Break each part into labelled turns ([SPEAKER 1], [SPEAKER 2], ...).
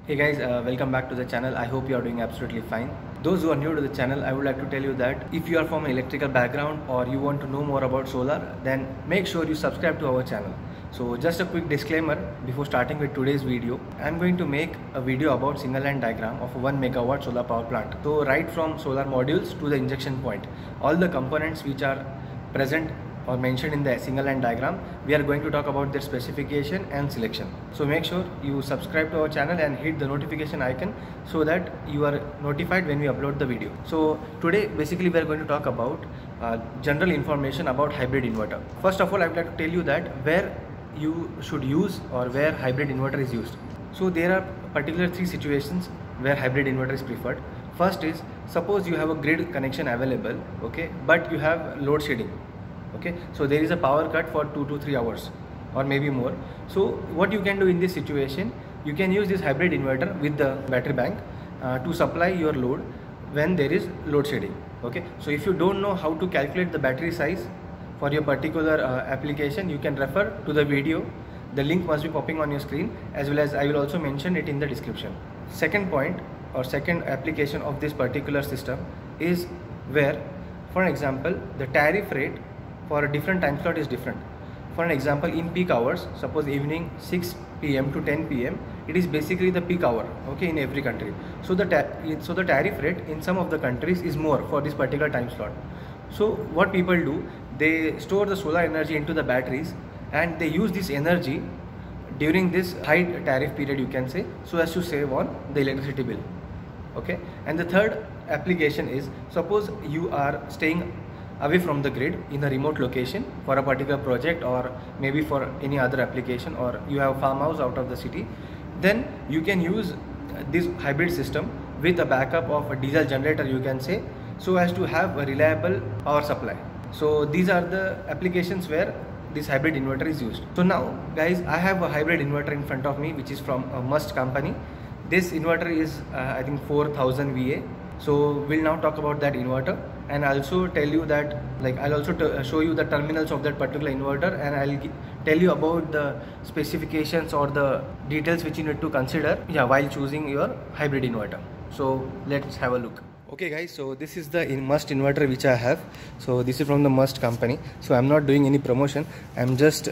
[SPEAKER 1] Hey guys, welcome back to the channel. I hope you are doing absolutely fine. Those who are new to the channel, I would like to tell you that if you are from an electrical background or you want to know more about solar, then make sure you subscribe to our channel. So just a quick disclaimer before starting with today's video. I'm going to make a video about single line diagram of a 1 megawatt solar power plant. So right from solar modules to the injection point, all the components which are present or mentioned in the single line diagram, we are going to talk about their specification and selection. So make sure you subscribe to our channel and hit the notification icon so that you are notified when we upload the video. So today basically we are going to talk about general information about hybrid inverter. First of all, I would like to tell you that where you should use or where hybrid inverter is used. So there are particular three situations where hybrid inverter is preferred. First is, suppose you have a grid connection available, okay, but you have load shedding. Okay, so there is a power cut for 2 to 3 hours or maybe more. So what you can do in this situation, you can use this hybrid inverter with the battery bank to supply your load when there is load shedding. Okay, so if you don't know how to calculate the battery size for your particular application, you can refer to the video. The link must be popping on your screen, as well as I will also mention it in the description. Second point or second application of this particular system is where, for example, the tariff rate for a different time slot is different. For an example, in peak hours, suppose evening 6 p.m. to 10 p.m, it is basically the peak hour, okay, in every country. So the tariff rate in some of the countries is more for this particular time slot. So what people do, they store the solar energy into the batteries and they use this energy during this high tariff period, you can say, so as to save on the electricity bill. Okay, and the third application is, suppose you are staying away from the grid in a remote location for a particular project or maybe for any other application, or you have a farmhouse out of the city, then you can use this hybrid system with a backup of a diesel generator, you can say, so as to have a reliable power supply. So these are the applications where this hybrid inverter is used. So now guys, I have a hybrid inverter in front of me which is from a Must company. This inverter is I think 4000 VA. So we'll now talk about that inverter, and also tell you that, like, I'll also show you the terminals of that particular inverter, and I'll tell you about the specifications or the details which you need to consider while choosing your hybrid inverter. So let's have a look. Okay guys, so this is the Must inverter which I have. So this is from the Must company. So I'm not doing any promotion, I'm just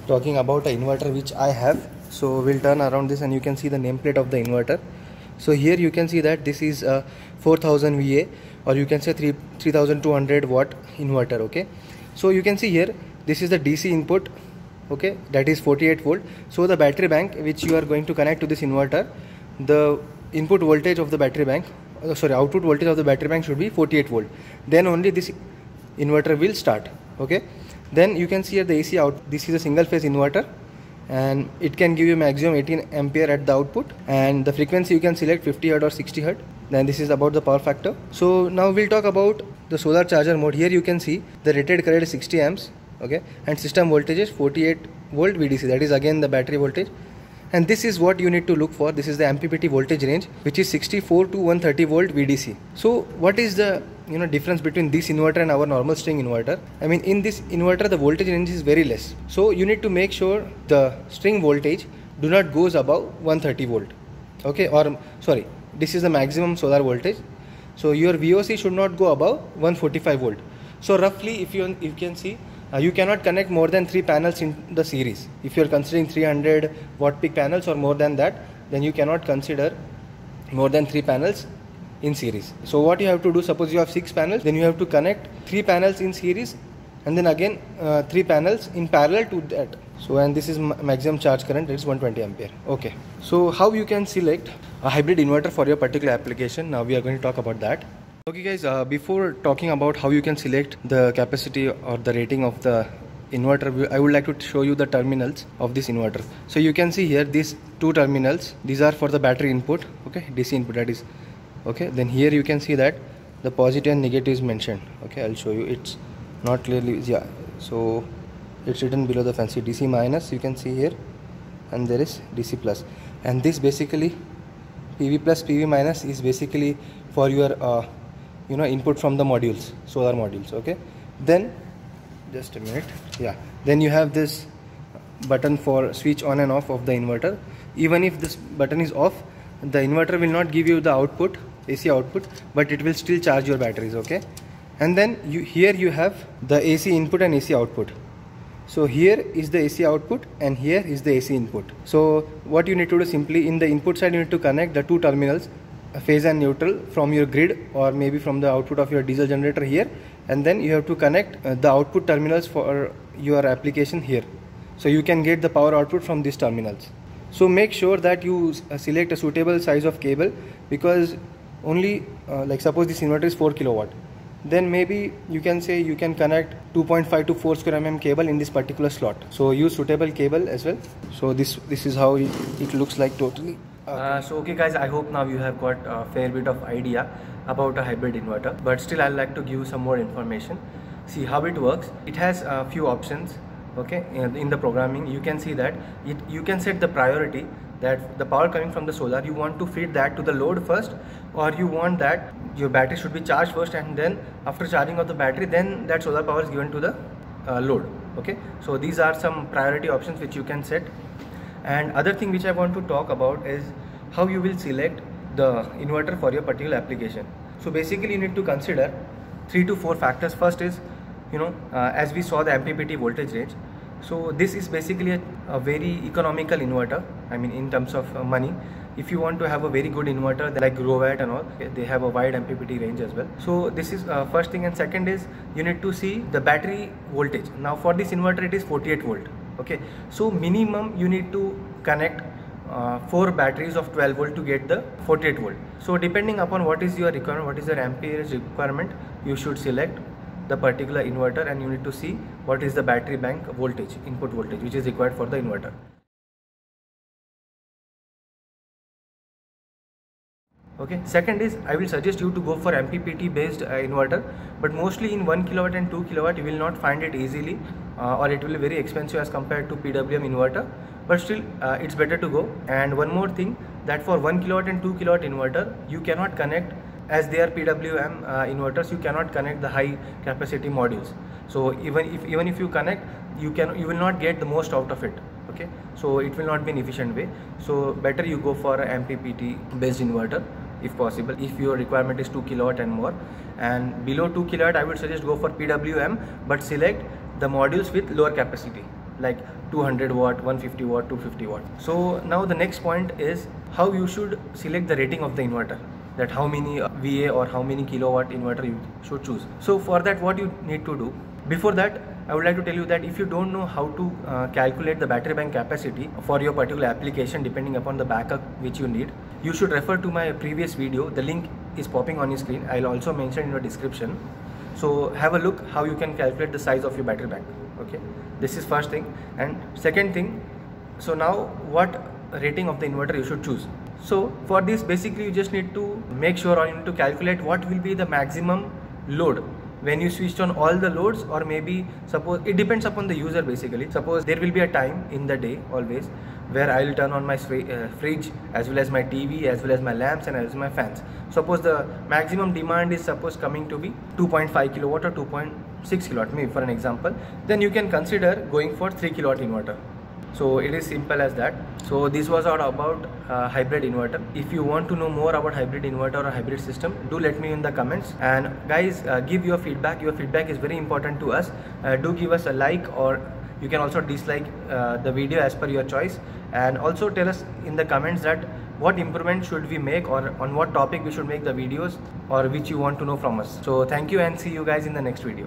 [SPEAKER 1] talking about an inverter which I have. So we'll turn around this and you can see the nameplate of the inverter. So here you can see that this is a 4000 VA, or you can say 3200 watt inverter. Okay, so you can see here this is the DC input, okay, that is 48 volt. So the battery bank which you are going to connect to this inverter, the input voltage of the battery bank, output voltage of the battery bank should be 48 volt. Then only this inverter will start. Okay, then you can see here the AC out. This is a single phase inverter, and it can give you maximum 18 ampere at the output, and the frequency you can select 50 Hz or 60 Hz. Then this is about the power factor. So now we'll talk about the solar charger mode. Here you can see the rated current is 60 amps, okay, and system voltage is 48 volt VDC, that is again the battery voltage. And this is what you need to look for. This is the MPPT voltage range, which is 64 to 130 volt VDC. So what is the difference between this inverter and our normal string inverter? I mean, in this inverter the voltage range is very less, so you need to make sure the string voltage do not goes above 130 volt, okay, or sorry, this is the maximum solar voltage. So your VOC should not go above 145 volt. So roughly, if you can see, you cannot connect more than 3 panels in the series. If you are considering 300 watt peak panels or more than that, then you cannot consider more than 3 panels in series. So what you have to do, suppose you have 6 panels, then you have to connect 3 panels in series, and then again 3 panels in parallel to that. So, and this is maximum charge current, it is 120 ampere. Okay, so how you can select a hybrid inverter for your particular application, now we are going to talk about that. Okay guys, before talking about how you can select the capacity or the rating of the inverter, I would like to show you the terminals of this inverter. So you can see here these 2 terminals, these are for the battery input, okay, DC input, that is, okay. Then here you can see that the positive and negative is mentioned, okay, I'll show you, it's not clearly, so it's written below the fancy DC minus, you can see here, and there is DC plus, and this basically PV plus PV minus is basically for your input from the modules, solar modules, okay. Then just a minute, then you have this button for switch on and off of the inverter. Even if this button is off, the inverter will not give you the output, AC output, but it will still charge your batteries, okay? And then here you have the AC input and AC output. So here is the AC output and here is the AC input. So what you need to do, simply in the input side you need to connect the two terminals, phase and neutral, from your grid or maybe from the output of your diesel generator here, and then you have to connect the output terminals for your application here. So you can get the power output from these terminals. So make sure that you select a suitable size of cable, because only like suppose this inverter is 4 kilowatt, then maybe you can say you can connect 2.5 to 4 square mm cable in this particular slot. So use suitable cable as well. So this is how it looks like totally. So okay guys, I hope now you have got a fair bit of idea about a hybrid inverter, but still I'd like to give you some more information. See how it works. It has a few options. Okay, in the programming you can see that you can set the priority, that the power coming from the solar, you want to feed that to the load first, or you want that your battery should be charged first, and then after charging of the battery, then that solar power is given to the load. Okay, so these are some priority options which you can set. And other thing which I want to talk about is how you will select the inverter for your particular application. So basically you need to consider 3 to 4 factors. First is, as we saw, the MPPT voltage range. So this is basically a very economical inverter, I mean in terms of money. If you want to have a very good inverter like Growatt and all, they have a wide MPPT range as well. So this is first thing. And second is you need to see the battery voltage. Now for this inverter it is 48 volt. Okay, so minimum you need to connect 4 batteries of 12 volt to get the 48 volt. So depending upon what is your requirement, what is your amperage requirement, you should select the particular inverter, and you need to see what is the battery bank voltage, input voltage, which is required for the inverter. Okay, second is I will suggest you to go for MPPT based inverter, but mostly in 1 kilowatt and 2 kilowatt you will not find it easily, or it will be very expensive as compared to PWM inverter, but still it's better to go. And one more thing, that for 1 kilowatt and 2 kilowatt inverter you cannot connect, as they are PWM inverters, you cannot connect the high capacity modules. So even if you connect, you will not get the most out of it. Okay, so it will not be an efficient way. So better you go for a MPPT based inverter if possible, if your requirement is 2 kilowatt and more. And below 2 kilowatt I would suggest go for PWM, but select the modules with lower capacity like 200 watt, 150 watt, 250 watt. So now the next point is how you should select the rating of the inverter, that how many VA or how many kilowatt inverter you should choose. So for that, what you need to do, before that I would like to tell you that if you don't know how to calculate the battery bank capacity for your particular application depending upon the backup which you need, you should refer to my previous video. The link is popping on your screen. I'll also mention in your description. So have a look how you can calculate the size of your battery bank. Okay, this is first thing. And second thing, so now what rating of the inverter you should choose. So for this, basically you just need to make sure, or you need to calculate what will be the maximum load when you switched on all the loads, or maybe suppose it depends upon the user. Basically suppose there will be a time in the day always where I will turn on my fridge as well as my TV as well as my lamps and as well as my fans. Suppose the maximum demand is suppose coming to be 2.5 kilowatt or 2.6 kilowatt maybe for an example, then you can consider going for 3 kilowatt inverter. So it is simple as that. So this was all about hybrid inverter. If you want to know more about hybrid inverter or hybrid system, do let me in the comments. And guys, give your feedback. Your feedback is very important to us. Do give us a like, or you can also dislike the video as per your choice. And also tell us in the comments that what improvement should we make, or on what topic we should make the videos, or which you want to know from us. So thank you and see you guys in the next video.